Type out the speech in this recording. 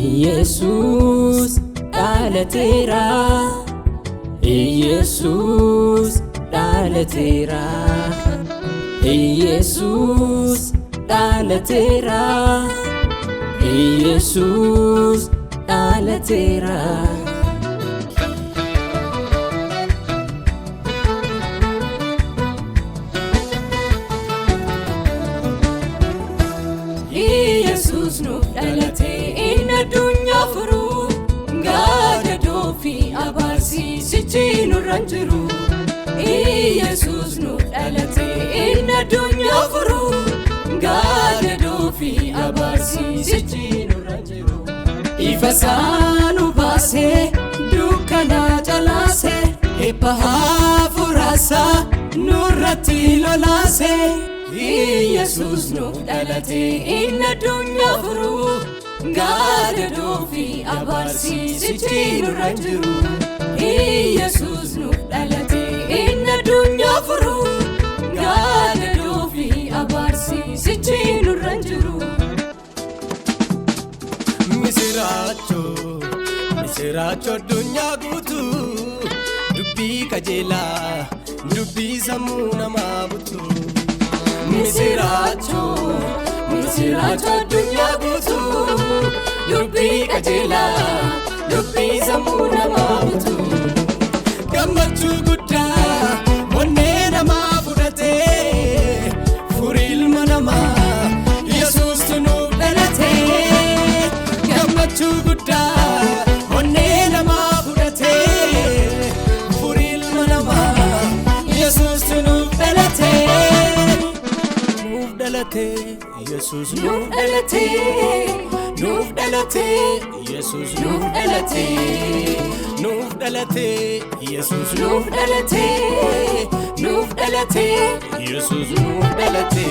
ኢየሱስ ዳለቴራ ኢየሱስ ዳለቴራ ኢየሱስ ዳለቴራ ኢየሱስ ዳለቴራ ኢየሱስ ነው ዳለቴ ኢነዱኛ ፍሩ ጋደዶፊ አባሲ ሲቺኑ ራንጅሩ ኢየሱስ ነው ዳለቴ ኢነዱኛ ፍሩ ጋደዶፊ አባሲ ሲቺኑ ራንጅሩ ኢፈሳኑ ባሴ ዱካና ጨላሴ ኤፓሃፉራሳ ኑረቲ ሎላሴ ኢየሱስ ነው ዳለቴ ኢነዱኛ ፍሩ ጋደዶፊ አባሲ ሲቺኑ ራንጅሩ ኢየሱስ ነው ዳለቴ ኢነዱኛ ፍሩ ጋደዶፊ አባሲ ሲቺኑ ራንጅሩ Misiracho misiracho dunya gutu dubbi kajela dubbi samuna mabutu Misiracho misiracho dunya gutu dubbi kajela dubbi samuna mabutu Gammachu gudda wonne nama fudate furil manama Yesus nu dalate Gammachu gudda wonne nama fudate furil manama Yesus nu dalate Yesus Nuuf dalate Yesus Nuuf dalate Nuuf dalate Yesus Nuuf dalate Nuuf dalate Yesus Nuuf dalate